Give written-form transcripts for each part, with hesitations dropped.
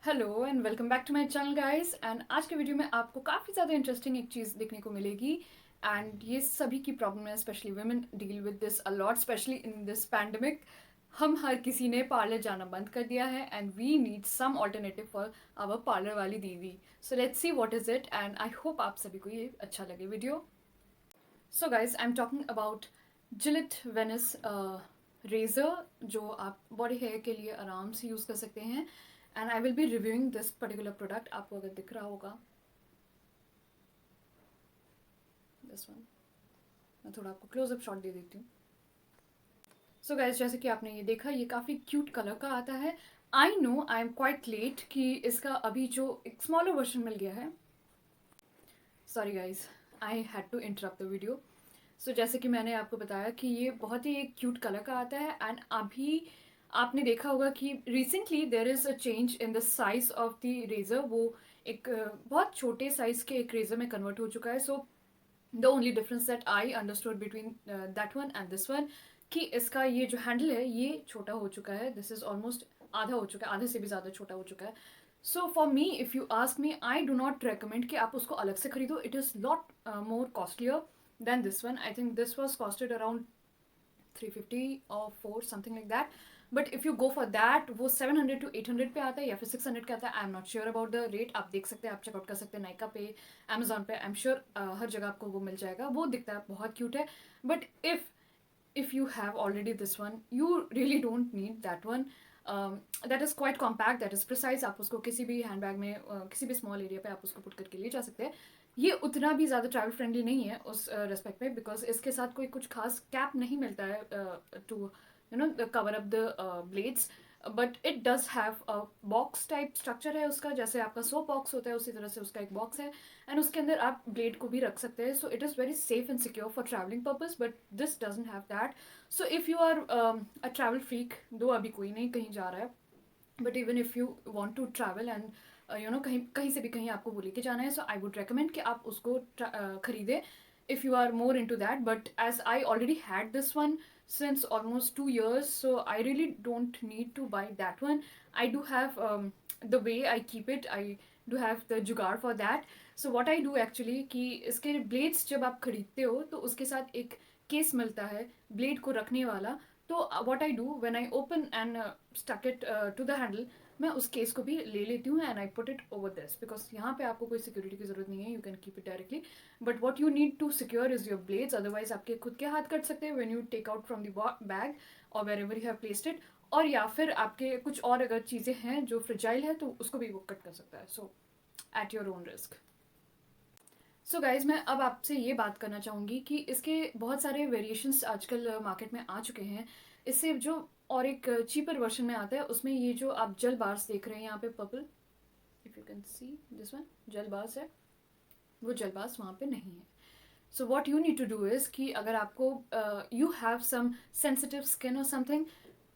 Hello and welcome back to my channel guys. And आज के video में आपको काफ़ी ज़्यादा इंटरेस्टिंग एक चीज़ देखने को मिलेगी। एंड ये सभी की प्रॉब्लम है, specially women deal with this a lot, specially in this pandemic. हम हर किसी ने पार्लर जाना बंद कर दिया है and we need some alternative for our parlour वाली दीदी। So let's see what is it and I hope आप सभी को ये अच्छा लगे video. So guys, I am talking about Gillette Venus razor, जो आप बॉडी हेयर के लिए आराम से यूज़ कर सकते हैं। And I will be reviewing this particular product. आपको अगर दिख रहा होगा दिस वन, मैं थोड़ा आपको क्लोजअप शॉट दे देती हूँ। सो गाइस, जैसे कि आपने ये देखा, ये काफ़ी क्यूट कलर का आता है। I know I am quite late कि इसका अभी जो एक स्मॉलर वर्जन मिल गया है। Sorry guys, I had to interrupt the video. So जैसे कि मैंने आपको बताया कि ये बहुत ही एक क्यूट कलर का आता है। एंड अभी आपने देखा होगा कि recently there is a change in the size of the razor. वो एक बहुत छोटे साइज के एक रेज़र में कन्वर्ट हो चुका है। So the only difference that I understood between that one and this one, कि इसका ये जो हैंडल है ये छोटा हो चुका है। दिस इज़ ऑलमोस्ट आधा हो चुका है, आधे से भी ज़्यादा छोटा हो चुका है। So for me, if you ask me, I do not recommend कि आप उसको अलग से खरीदो। It is lot more costlier then this one. I think this was costed around 350 और 4 something like that. But if you go for that, वो 700 to 800 पे आता है या फिर 600 का आता है। I am not sure about the rate. आप देख सकते हैं, आप चेकआउट कर सकते हैं नाइका पे, अमेजोन पे। आई एम श्योर हर जगह आपको वो मिल जाएगा। वो दिखता है बहुत क्यूट है। But if you have already this one, you really don't need that one. That is quite compact, that is precise. आप उसको किसी भी हैंड बैग में किसी भी स्मॉल एरिया पे आप उसको पुट करके ले जा सकते हैं। ये उतना भी ज़्यादा ट्रैवल फ्रेंडली नहीं है उस रेस्पेक्ट पे, बिकॉज इसके साथ कोई कुछ खास कैप नहीं मिलता है to cover up the blades. But it does have a box type structure है उसका, जैसे आपका सोप बॉक्स होता है उसी तरह से उसका एक बॉक्स है। एंड उसके अंदर आप ब्लेड को भी रख सकते हैं। So it is very safe and secure for travelling purpose, but this doesn't have that. So if you are a travel freak, though अभी कोई नहीं कहीं जा रहा है, but even if you want to travel and कहीं कहीं से भी कहीं आपको वो लेके जाना है, सो आई वुड रिकमेंड कि आप उसको खरीदें if you are more into that. But as I already had this one since almost 2 years, so I really don't need to buy that one. I do have the way I keep it, I do have the जुगाड़ for that. So what I do actually, कि इसके blades जब आप खरीदते हो तो उसके साथ एक केस मिलता है ब्लेड को रखने वाला। तो what I do when I open and stuck it to the handle, मैं उस केस को भी ले लेती हूँ and I put it over this, because यहाँ पे आपको कोई सिक्योरिटी की जरूरत नहीं है। You can keep it directly, but what you need to secure is your blades. Otherwise आपके खुद के हाथ कट सकते हैं when you take out from the bag और wherever you have placed it. और या फिर आपके कुछ और अगर चीज़ें हैं जो फ्रिजाइल है तो उसको भी वो कट कर सकता है। So at your own risk. So guys, मैं अब आपसे ये बात करना चाहूँगी कि इसके बहुत सारे वेरिएशंस आजकल मार्केट में आ चुके हैं। इससे जो और एक चीपर वर्जन में आता है, उसमें ये जो आप जेल बार्स देख रहे हैं यहाँ पे purple, if you can see this one, gel bars है, वो जेल बार्स वहाँ पे नहीं है। So what you need to do is कि अगर आपको you have some sensitive skin और something,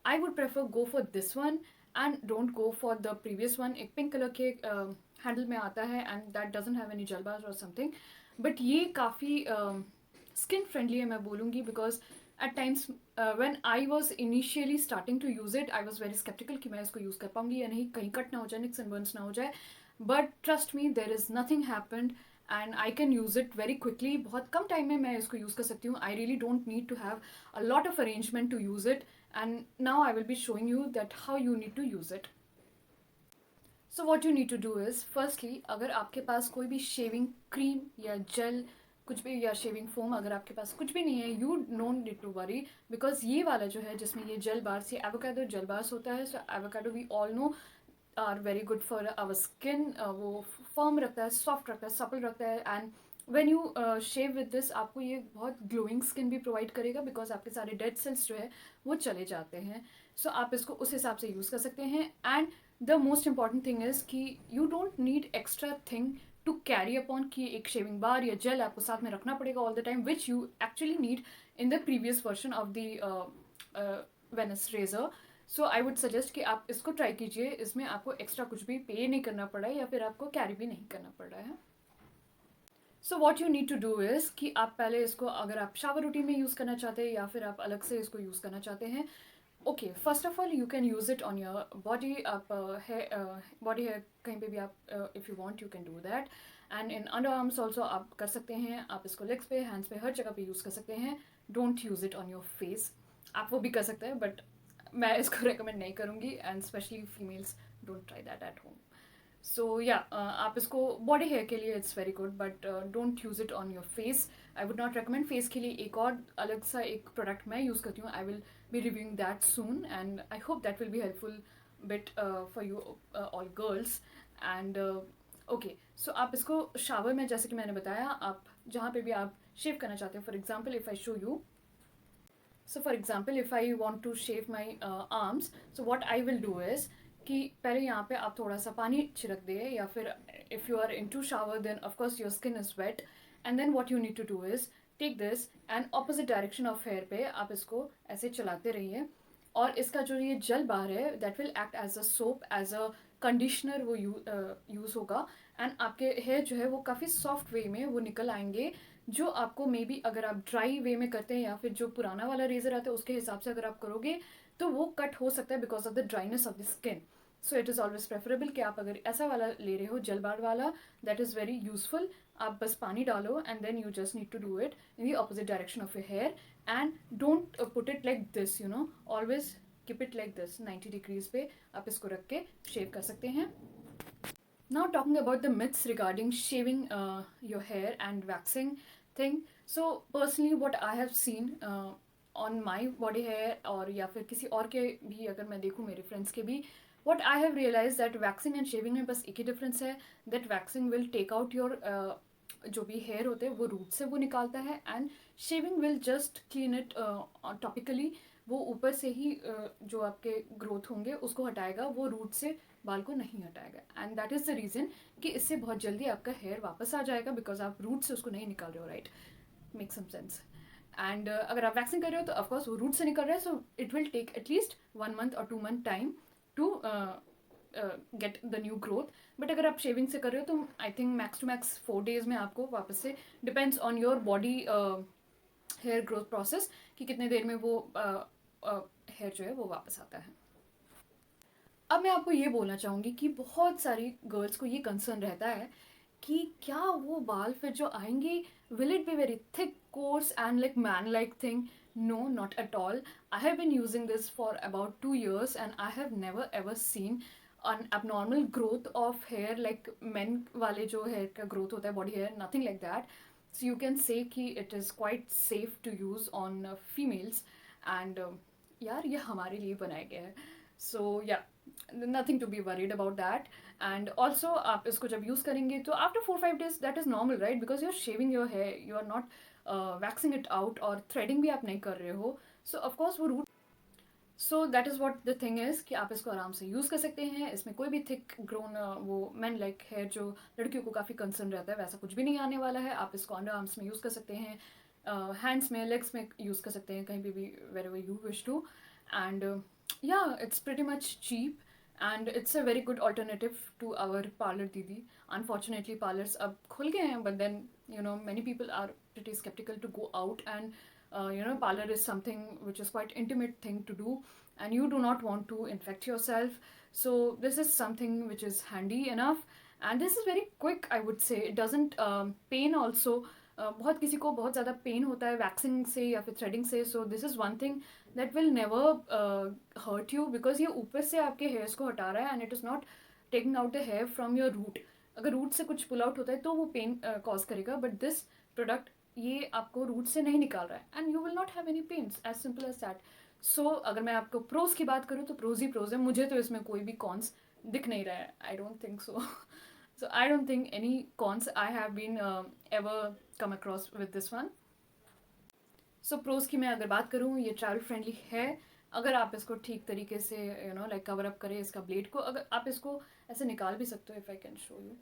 I would prefer go for this one and don't go for the previous one. एक पिंक कलर के हैंडल में आता है and that doesn't have any gel bars और समथिंग। बट ये काफ़ी skin friendly है मैं बोलूँगी, because at times when I was initially starting to use it, I was very sceptical कि मैं इसको यूज़ कर पाऊँगी या नहीं, कहीं कट ना हो जाए, निक्स एंड बर्न्स ना हो जाए। But trust me, there is nothing happened and I can use it very quickly. बहुत कम टाइम में मैं इसको यूज़ कर सकती हूँ। I really don't need to have a lot of arrangement to use it, and now I will be showing you that how you need to use it. So what you need to do is, firstly, अगर आपके पास कोई भी shaving cream या jail कुछ भी या shaving foam अगर आपके पास कुछ भी नहीं है, you don't need to worry, because ये वाला जो है जिसमें ये जेल बार्स, ये एवोकाडो जेल बार्स होता है। So avocado we all know are very good for our skin. वो फर्म रखता है, सॉफ्ट रखता है, सपल रखता है। And when you shave with this, आपको ये बहुत ग्लोइंग स्किन भी प्रोवाइड करेगा, बिकॉज आपके सारे डेड सेल्स जो है वो चले जाते हैं। सो आप इसको उस हिसाब से यूज़ कर सकते हैं। And the most important thing is कि you don't need extra thing to carry upon, कि एक शेविंग बार या जेल आपको साथ में रखना पड़ेगा all the time, which you actually need in the previous version of the Venus razor. So I would suggest कि आप इसको ट्राई कीजिए। इसमें आपको एक्स्ट्रा कुछ भी पे नहीं करना पड़ा है या फिर आपको कैरी भी नहीं करना पड़ रहा है। So what you need to do is कि आप पहले इसको, अगर आप शावर रूटीन में यूज़ करना चाहते हैं या फिर आप अलग से इसको यूज़ करना चाहते हैं, okay, first of all you can use it on your body. आप बॉडी है कहीं पे भी आप if you want you can do that. And in under arms also आप कर सकते हैं. आप इसको लेग्स पे, हैंड्स पे, हर जगह पे यूज़ कर सकते हैं. Don't use it on your face. आप वो भी कर सकते हैं बट मैं इसको रिकमेंड नहीं करूँगी. And specially females, don't try that at home. So या आप इसको बॉडी हेयर के लिए it's very good but don't use it on your face. I would not recommend. Face के लिए एक और अलग सा एक प्रोडक्ट मैं यूज़ करती हूँ. I will be reviewing that soon and I hope that will be helpful bit for you all girls. And okay, so आप इसको शावर में, जैसे कि मैंने बताया, आप जहाँ पे भी आप शेव करना चाहते हो. For example if I show you, so for example if I want to shave my arms, so what I will do is कि पहले यहाँ पे आप थोड़ा सा पानी छिड़क दे, या फिर if you are into shower then of course your skin is wet, and then what you need to do is take this and opposite direction of hair पे आप इसको ऐसे चलाते रहिए. और इसका जो ये जल बाहर है that will act as a soap, as a conditioner वो यूज़ होगा. एंड आपके हेयर जो है वो काफ़ी सॉफ्ट वे में वो निकल आएंगे, जो आपको मे बी अगर आप ड्राई वे में करते हैं या फिर जो पुराना वाला रेजर आता है उसके हिसाब से अगर आप करोगे तो वो कट हो सकता है because of the dryness of the skin. So it is always preferable कि आप अगर ऐसा वाला ले रहे हो जल बार वाला, दैट इज़ वेरी यूजफुल. आप बस पानी डालो and then you just need to do it in the opposite direction of your hair. And don't put it like this, you know, always keep it like this. 90 degrees पे आप इसको रख के शेव कर सकते हैं. Now talking about the myths regarding shaving your hair and waxing thing. So personally what I have seen on my body hair, और या फिर किसी और के भी अगर मैं देखूँ मेरे फ्रेंड्स के भी, what I have realized that waxing and shaving में बस एक ही डिफरेंस है, that waxing will take out your जो भी हेयर होते हैं वो रूट से वो निकालता है, and shaving will just clean it topically. वो ऊपर से ही जो आपके ग्रोथ होंगे उसको हटाएगा, वो रूट से बाल को नहीं हटाएगा. And that is the reason कि इससे बहुत जल्दी आपका हेयर वापस आ जाएगा बिकॉज आप रूट से उसको नहीं निकाल रहे हो. Right, make some sense. And अगर आप वैक्सिंग कर रहे हो तो ऑफकोर्स वो रूट से निकल रहा है, so it will take at least 1 month और 2 month time to get the new growth. But अगर आप शेविंग से कर रहे हो तो I think max to max 4 days में आपको वापस से, depends on your body hair growth process, कि कितने देर में वो हेयर जो है वो वापस आता है. अब मैं आपको ये बोलना चाहूँगी कि बहुत सारी गर्ल्स को ये कंसर्न रहता है कि क्या वो बाल फिर जो आएंगे will it be very thick, coarse and like man like thing. No, not at all. I have been using this for about 2 years and I have never ever seen an abnormal growth of hair like men वाले जो hair का growth होता है body hair, nothing like that. So you can say कि it is quite safe to use on females. And यार ये हमारे लिए बनाया गया है. So yeah, nothing to be worried about that. And also आप इसको जब यूज़ करेंगे तो after 4-5 days that is normal, right? Because you're shaving your hair, you are not waxing it out, और threading भी आप नहीं कर रहे हो. So of course वो root. So that is what the thing is कि आप इसको आराम से यूज़ कर सकते हैं. इसमें कोई भी थिक ग्रोन वो मैन लाइक हेयर जो लड़कियों को काफ़ी कंसर्न रहता है वैसा कुछ भी नहीं आने वाला है. आप इसको अंडर आर्म्स में यूज़ कर सकते हैं, हैंड्स में, लेग्स में यूज़ कर सकते हैं, कहीं भी wherever you wish to. And या it's pretty much cheap and it's a very good alternative to our parlour दीदी. अनफॉर्चुनेटली पार्लर्स अब खुल गए हैं, but then you know many people are pretty skeptical to go out, and you know parlor is something which is quite intimate thing to do, and you do not want to infect yourself. So this is something which is handy enough, and this is very quick, I would say. It doesn't pain also. बहुत किसी को बहुत ज़्यादा pen होता है waxing से या फिर थ्रेडिंग से. So this is one thing that will never hurt you because ये ऊपर से आपके हेयर्स को हटा रहा है and it is not taking out the hair from your root. अगर रूट से कुछ पुल आउट होता है तो वो पेन कॉज करेगा, बट दिस प्रोडक्ट ये आपको रूट से नहीं निकाल रहा है and you will not have any pains, as simple as that. सो अगर मैं आपको प्रोज की बात करूँ तो प्रोज ही प्रोज है. मुझे तो इसमें कोई भी कॉन्स दिख नहीं रहा है. I don't think so. So I don't think any cons I have been ever come across with this one. So pros की मैं अगर बात करूँ, ये ट्रैवल फ्रेंडली है अगर आप इसको ठीक तरीके से you know like cover up करें इसका ब्लेड को. अगर आप इसको ऐसे निकाल भी सकते हो, if I can show you.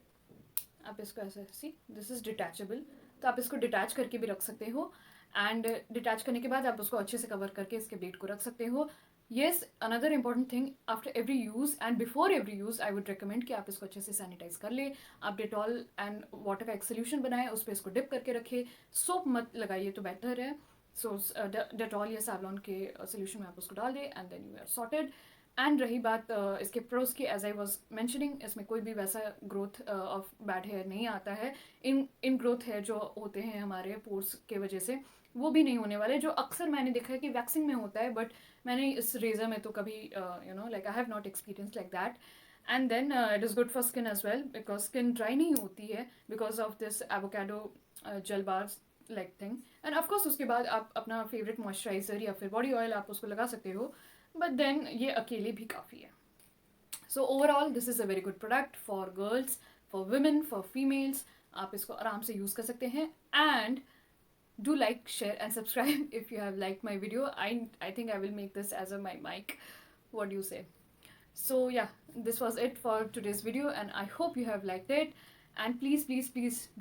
आप इसको ऐसे, सी दिस इज़ डिटैचेबल, तो आप इसको डिटैच करके भी रख सकते हो. एंड डिटैच करने के बाद आप उसको अच्छे से कवर करके इसके ब्लेड को रख सकते हो. Yes, another important thing, after every use and before every use I would recommend कि आप इसको अच्छे से सैनिटाइज कर ले. आप डेटॉल एंड वाटर का एक सोल्यूशन बनाएं, उस पर इसको डिप करके रखें. सोप मत लगाइए तो बेटर है. सो डेटॉल या सैवलॉन के सोल्यूशन में आप उसको डाल दें and then you are sorted. And रही बात इसके प्रोज की, एज आई वॉज मैंशनिंग, इसमें कोई भी वैसा ग्रोथ ऑफ बैड हेयर नहीं आता है. इन ग्रोथ हेयर जो होते हैं हमारे पोर्स के वजह से, वो भी नहीं होने वाले, जो अक्सर मैंने देखा है कि वैक्सिंग में होता है, बट मैंने इस रेजर में तो कभी like I have not experience like that. And then it is good for skin as well, because skin dry नहीं होती है because of this avocado gel bars like thing. And of course उसके बाद आप अपना फेवरेट मॉइस्चराइजर या फिर body oil आप उसको लगा सकते हो, बट देन ये अकेले भी काफ़ी है. So overall this is a very good product for girls, for women, for females. आप इसको आराम से यूज़ कर सकते हैं. And do like, share and subscribe if you have liked my video. I think I will make this as a my mic. What do you say? So yeah, this was it for today's video and I hope you have liked it. And please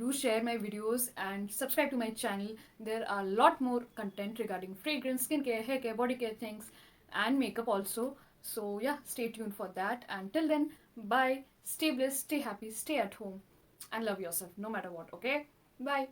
do share my videos and subscribe to my channel. There are a lot more content regarding fragrance, skincare, hair care, body care things, and makeup also. So yeah, stay tuned for that. And till then, bye. Stay blessed, stay happy, stay at home, and love yourself no matter what. Okay, bye.